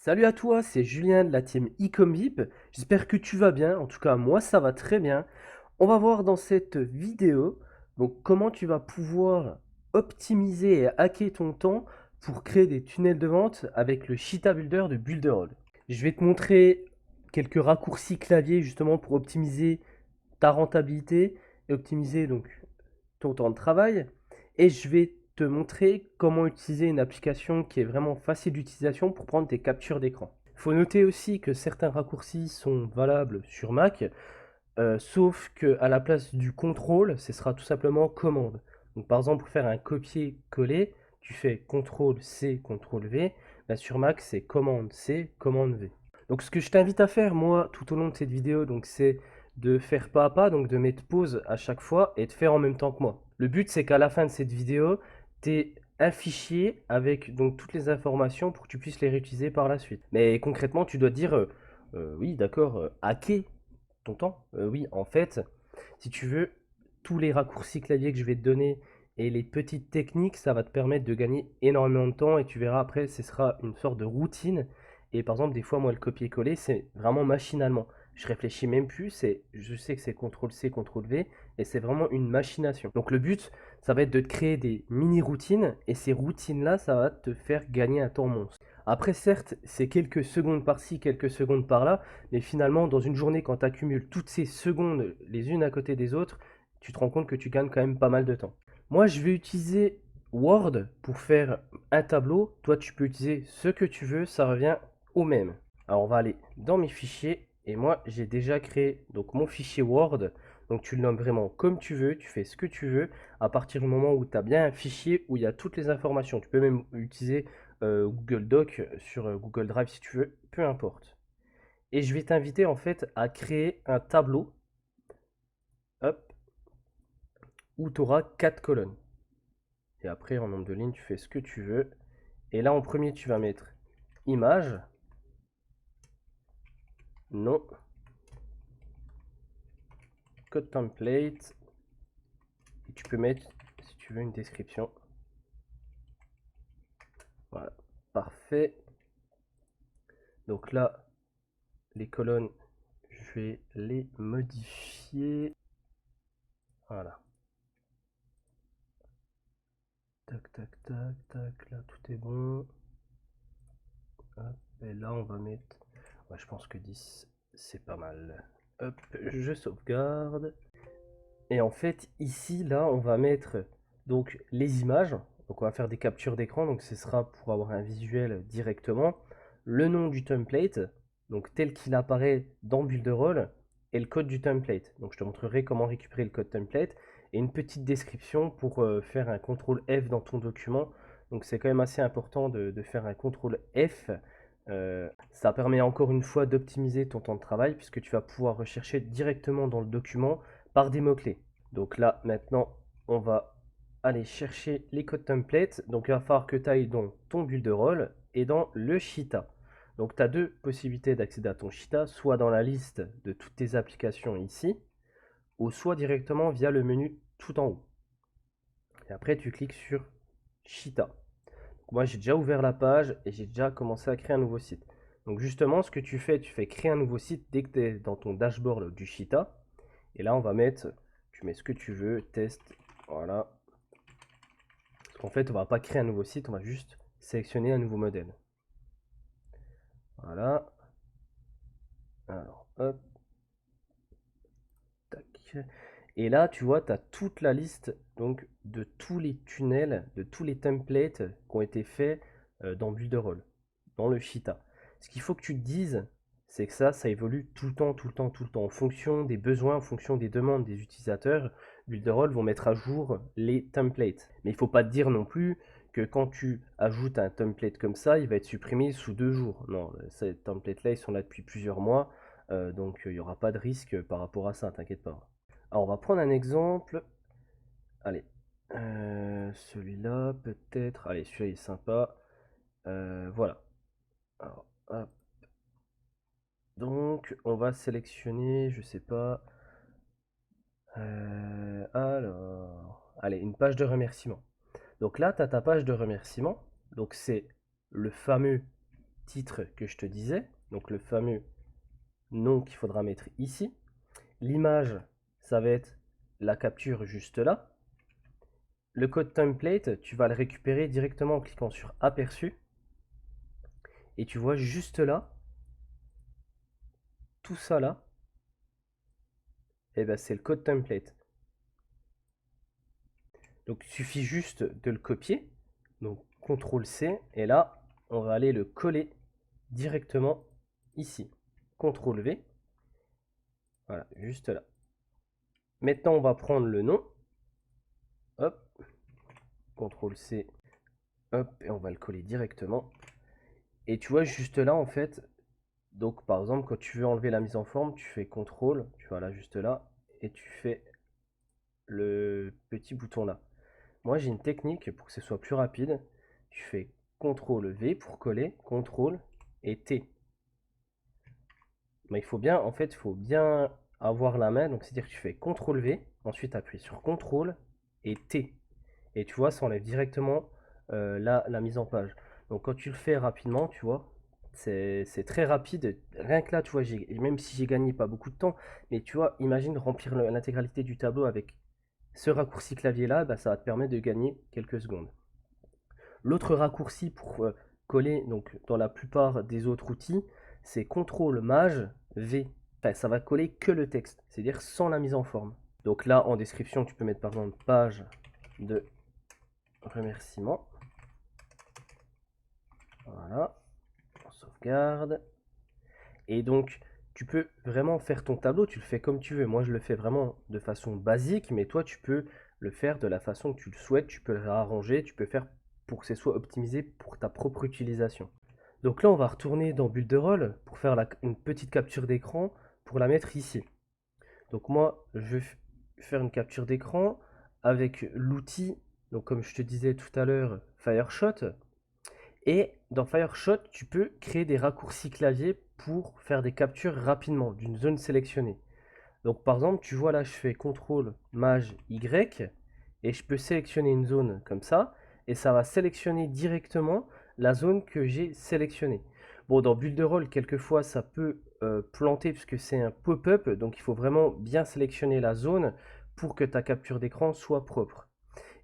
Salut à toi, c'est Julien de la team Ecomvip. J'espère que tu vas bien. En tout cas, moi, ça va très bien. On va voir dans cette vidéo donc, comment tu vas pouvoir optimiser et hacker ton temps pour créer des tunnels de vente avec le Cheetah Builder de Builderall. Je vais te montrer quelques raccourcis clavier justement pour optimiser ta rentabilité et optimiser donc ton temps de travail. Et je vais te montrer comment utiliser une application qui est vraiment facile d'utilisation pour prendre tes captures d'écran. Il faut noter aussi que certains raccourcis sont valables sur Mac, sauf qu'à la place du contrôle, ce sera tout simplement commande. Donc par exemple, pour faire un copier-coller, tu fais CTRL-C, CTRL-V. Là, sur Mac, c'est commande-C, commande-V. Donc ce que je t'invite à faire, moi, tout au long de cette vidéo, donc c'est de faire pas à pas, donc de mettre pause à chaque fois et de faire en même temps que moi. Le but, c'est qu'à la fin de cette vidéo, tu aies un fichier avec donc toutes les informations pour que tu puisses les réutiliser par la suite. Mais concrètement, tu dois dire, oui, d'accord, hacker ton temps. Oui, en fait, si tu veux, tous les raccourcis clavier que je vais te donner et les petites techniques, ça va te permettre de gagner énormément de temps et tu verras après, ce sera une sorte de routine. Et par exemple, des fois, moi, le copier-coller, c'est vraiment machinalement. Je réfléchis même plus, je sais que c'est CTRL-C, CTRL-V, et c'est vraiment une machination. Donc le but, ça va être de te créer des mini-routines, et ces routines-là, ça va te faire gagner un temps monstre. Après, certes, c'est quelques secondes par-ci, quelques secondes par-là, mais finalement, dans une journée, quand tu accumules toutes ces secondes les unes à côté des autres, tu te rends compte que tu gagnes quand même pas mal de temps. Moi, je vais utiliser Word pour faire un tableau. Toi, tu peux utiliser ce que tu veux, ça revient au même. Alors, on va aller dans mes fichiers. Et moi, j'ai déjà créé donc mon fichier Word. Donc, tu le nommes vraiment comme tu veux. Tu fais ce que tu veux. À partir du moment où tu as bien un fichier où il y a toutes les informations. Tu peux même utiliser Google Doc sur Google Drive si tu veux. Peu importe. Et je vais t'inviter en fait à créer un tableau, hop, où tu auras 4 colonnes. Et après, en nombre de lignes, tu fais ce que tu veux. Et là, en premier, tu vas mettre image, nom, code template. Et tu peux mettre, si tu veux, une description. Voilà, parfait. Donc là, les colonnes, je vais les modifier. Voilà. Tac, tac, tac, tac. Là, tout est bon. Hop, et là, on va mettre... Ouais, je pense que 10, c'est pas mal. Hop, je sauvegarde. Et en fait, ici, là, on va mettre donc les images. Donc, on va faire des captures d'écran. Donc, ce sera pour avoir un visuel directement. Le nom du template, donc tel qu'il apparaît dans Builderall, et le code du template. Donc, je te montrerai comment récupérer le code template. Et une petite description pour faire un CTRL F dans ton document. Donc, c'est quand même assez important de faire un CTRL F. Ça permet encore une fois d'optimiser ton temps de travail puisque tu vas pouvoir rechercher directement dans le document par des mots-clés. Donc là, maintenant, on va aller chercher les codes templates. Donc il va falloir que tu ailles dans ton Builderall et dans le Cheetah. Donc tu as deux possibilités d'accéder à ton Cheetah, soit dans la liste de toutes tes applications ici, ou soit directement via le menu tout en haut. Et après, tu cliques sur Cheetah. Donc moi, j'ai déjà ouvert la page et j'ai déjà commencé à créer un nouveau site. Donc justement, ce que tu fais créer un nouveau site dès que tu es dans ton dashboard du Cheetah. Et là, on va mettre, tu mets ce que tu veux, test, voilà. Parce qu'en fait, on va pas créer un nouveau site, on va juste sélectionner un nouveau modèle. Voilà. Alors, hop, tac. Et là, tu vois, tu as toute la liste donc, de tous les tunnels, de tous les templates qui ont été faits dans Builderall, dans le Cheetah. Ce qu'il faut que tu te dises, c'est que ça évolue tout le temps, tout le temps, tout le temps, en fonction des besoins, en fonction des demandes des utilisateurs. Builderall vont mettre à jour les templates. Mais il ne faut pas te dire non plus que quand tu ajoutes un template comme ça, il va être supprimé sous 2 jours. Non, ces templates-là, ils sont là depuis plusieurs mois, donc il n'y aura pas de risque par rapport à ça, t'inquiète pas. Alors, on va prendre un exemple. Allez, celui-là peut-être. Allez, celui-là il est sympa. Voilà. Alors, hop. Donc, on va sélectionner, je sais pas. Alors, allez, une page de remerciement. Donc là, tu as ta page de remerciement. Donc c'est le fameux titre que je te disais, donc le fameux nom qu'il faudra mettre ici. L'image, ça va être la capture juste là. Le code template, tu vas le récupérer directement en cliquant sur aperçu. Et tu vois juste là, tout ça là, et ben c'est le code template. Donc il suffit juste de le copier. Donc CTRL C, et là, on va aller le coller directement ici. CTRL V, voilà, juste là. Maintenant, on va prendre le nom. Hop, CTRL C, hop, et on va le coller directement. Et tu vois juste là, en fait, donc par exemple, quand tu veux enlever la mise en forme, tu fais CTRL, tu vois là, juste là, et tu fais le petit bouton là. Moi, j'ai une technique pour que ce soit plus rapide. Tu fais CTRL V pour coller, CTRL et T. Mais il faut bien, en fait, il faut bien avoir la main. Donc, c'est-à-dire que tu fais CTRL V, ensuite appuie sur CTRL et T. Et tu vois, ça enlève directement la mise en page. Donc, quand tu le fais rapidement, tu vois, c'est très rapide. Rien que là, tu vois, même si j'ai gagné pas beaucoup de temps, mais tu vois, imagine remplir l'intégralité du tableau avec ce raccourci clavier là, bah, ça va te permettre de gagner quelques secondes. L'autre raccourci pour coller, donc dans la plupart des autres outils, c'est CTRL Maj V. Enfin, ça va coller que le texte, c'est-à-dire sans la mise en forme. Donc là, en description, tu peux mettre par exemple page de remerciement. Voilà, on sauvegarde. Et donc, tu peux vraiment faire ton tableau, tu le fais comme tu veux. Moi, je le fais vraiment de façon basique, mais toi, tu peux le faire de la façon que tu le souhaites, tu peux le réarranger, tu peux faire pour que ce soit optimisé pour ta propre utilisation. Donc là, on va retourner dans Builderall pour faire une petite capture d'écran pour la mettre ici. Donc moi, je vais faire une capture d'écran avec l'outil, donc comme je te disais tout à l'heure, Fireshot. Et dans Fireshot, tu peux créer des raccourcis clavier pour faire des captures rapidement d'une zone sélectionnée. Donc par exemple, tu vois là, je fais CTRL Maj Y et je peux sélectionner une zone comme ça et ça va sélectionner directement la zone que j'ai sélectionnée. Bon, dans Builderall, quelquefois ça peut planter puisque c'est un pop-up, donc il faut vraiment bien sélectionner la zone pour que ta capture d'écran soit propre.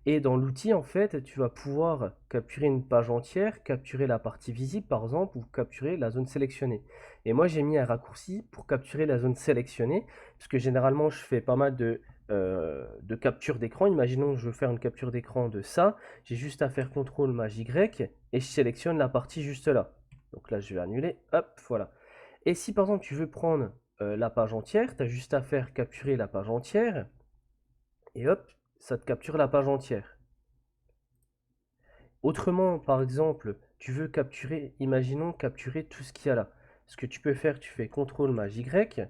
Et dans l'outil, en fait, tu vas pouvoir capturer une page entière, capturer la partie visible par exemple, ou capturer la zone sélectionnée. Et moi, j'ai mis un raccourci pour capturer la zone sélectionnée, puisque généralement, je fais pas mal de capture d'écran. Imaginons que je veux faire une capture d'écran de ça. J'ai juste à faire CTRL Maj Y et je sélectionne la partie juste là. Donc là, je vais annuler. Hop, voilà. Et si par exemple, tu veux prendre la page entière, tu as juste à faire capturer la page entière. Et hop, ça te capture la page entière. Autrement, par exemple, tu veux capturer, imaginons capturer tout ce qu'il y a là. Ce que tu peux faire, tu fais CTRL Maj Y,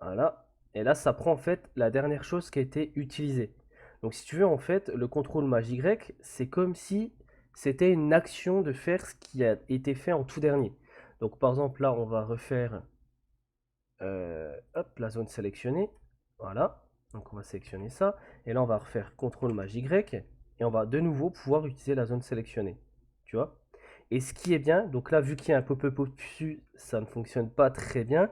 voilà, et là ça prend en fait la dernière chose qui a été utilisée. Donc si tu veux, en fait, le CTRL Maj Y, c'est comme si c'était une action de faire ce qui a été fait en tout dernier. Donc par exemple, là, on va refaire hop, la zone sélectionnée, voilà, donc on va sélectionner ça, et là on va refaire CTRL Maj Y, et on va de nouveau pouvoir utiliser la zone sélectionnée, tu vois. Et ce qui est bien, donc là vu qu'il y a un pop-up au-dessus, ça ne fonctionne pas très bien,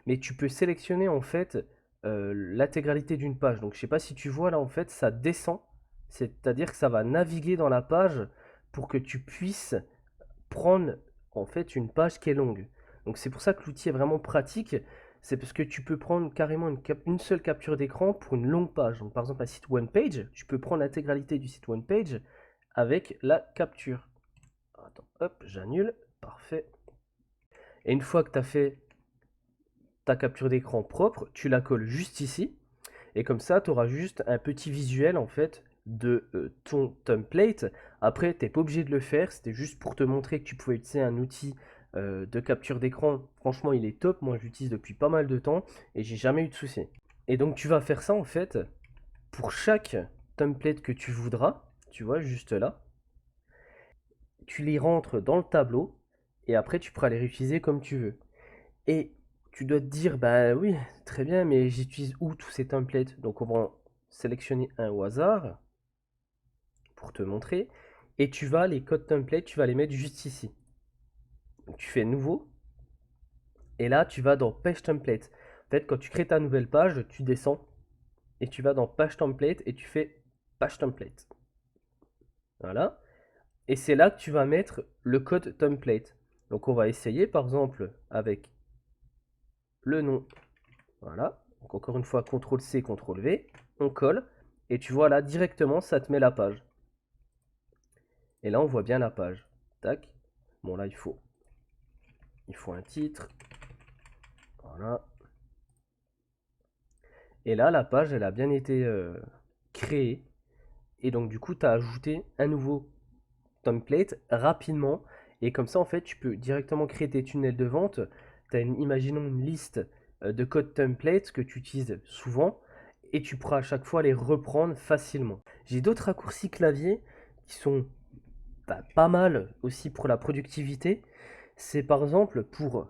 mais tu peux sélectionner en fait l'intégralité d'une page. Donc je sais pas si tu vois là en fait ça descend, c'est-à-dire que ça va naviguer dans la page pour que tu puisses prendre en fait une page qui est longue. Donc c'est pour ça que l'outil est vraiment pratique, c'est parce que tu peux prendre carrément une seule capture d'écran pour une longue page. Donc par exemple un site one page, tu peux prendre l'intégralité du site one page avec la capture. Attends, hop, j'annule, parfait. Et une fois que tu as fait ta capture d'écran propre, tu la colles juste ici. Et comme ça, tu auras juste un petit visuel en fait de ton template. Après, tu n'es pas obligé de le faire, c'était juste pour te montrer que tu pouvais utiliser un outil de capture d'écran. Franchement, il est top, moi je l'utilise depuis pas mal de temps et j'ai jamais eu de soucis. Et donc tu vas faire ça en fait pour chaque template que tu voudras, tu vois, juste là. Tu les rentres dans le tableau et après tu pourras les réutiliser comme tu veux. Et tu dois te dire, bah oui, très bien, mais j'utilise où tous ces templates? Donc on va en sélectionner un au hasard pour te montrer. Et tu vas, les codes templates, tu vas les mettre juste ici. Donc, tu fais nouveau. Et là, tu vas dans page template. En fait, quand tu crées ta nouvelle page, tu descends et tu vas dans page template et tu fais page template. Voilà. Et c'est là que tu vas mettre le code template. Donc on va essayer par exemple avec le nom. Voilà. Donc encore une fois, CTRL-C, CTRL-V. On colle. Et tu vois là, directement, ça te met la page. Et là, on voit bien la page. Tac. Bon, là, il faut un titre. Voilà. Et là, la page, elle a bien été créée. Et donc, du coup, tu as ajouté un nouveau template rapidement. Et comme ça, en fait, tu peux directement créer tes tunnels de vente. Tu as imaginons une liste de codes templates que tu utilises souvent. Et tu pourras à chaque fois les reprendre facilement. J'ai d'autres raccourcis clavier qui sont pas mal aussi pour la productivité. C'est par exemple pour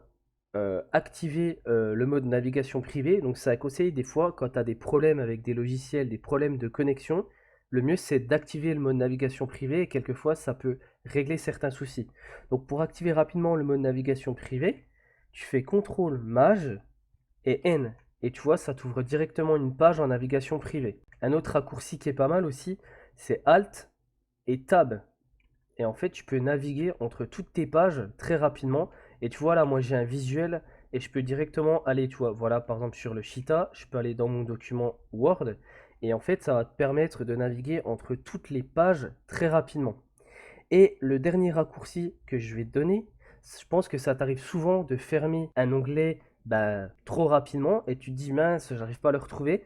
activer le mode navigation privée. Donc ça conseille des fois quand tu as des problèmes avec des logiciels, des problèmes de connexion, le mieux c'est d'activer le mode navigation privée et quelquefois ça peut régler certains soucis. Donc pour activer rapidement le mode navigation privée, tu fais CTRL Maj et N. Et tu vois, ça t'ouvre directement une page en navigation privée. Un autre raccourci qui est pas mal aussi, c'est Alt et Tab. Et en fait, tu peux naviguer entre toutes tes pages très rapidement. Et tu vois, là, moi, j'ai un visuel et je peux directement aller, tu vois, voilà, par exemple, sur le Cheetah, je peux aller dans mon document Word. Et en fait, ça va te permettre de naviguer entre toutes les pages très rapidement. Et le dernier raccourci que je vais te donner, je pense que ça t'arrive souvent de fermer un onglet trop rapidement et tu te dis mince, j'arrive pas à le retrouver.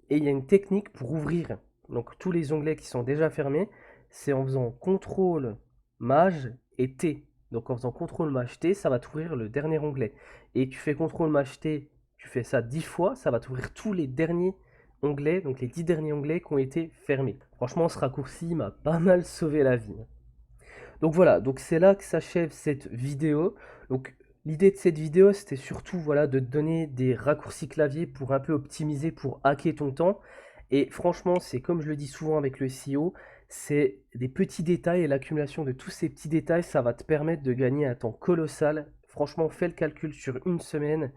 Et il y a une technique pour ouvrir donc tous les onglets qui sont déjà fermés, c'est en faisant CTRL, Maj et T. Donc en faisant CTRL, Maj, T, ça va t'ouvrir le dernier onglet. Et tu fais CTRL, Maj, T, tu fais ça 10 fois, ça va t'ouvrir tous les derniers onglets, donc les 10 derniers onglets qui ont été fermés. Franchement, ce raccourci m'a pas mal sauvé la vie. Donc voilà, donc c'est là que s'achève cette vidéo. Donc l'idée de cette vidéo, c'était surtout voilà, de te donner des raccourcis clavier pour un peu optimiser, pour hacker ton temps. Et franchement, c'est comme je le dis souvent avec le SEO, c'est des petits détails et l'accumulation de tous ces petits détails, ça va te permettre de gagner un temps colossal. Franchement, fais le calcul sur une semaine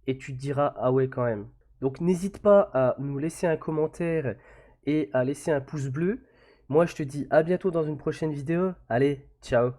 et tu te diras, ah ouais quand même. Donc n'hésite pas à nous laisser un commentaire et à laisser un pouce bleu. Moi je te dis à bientôt dans une prochaine vidéo. Allez, ciao.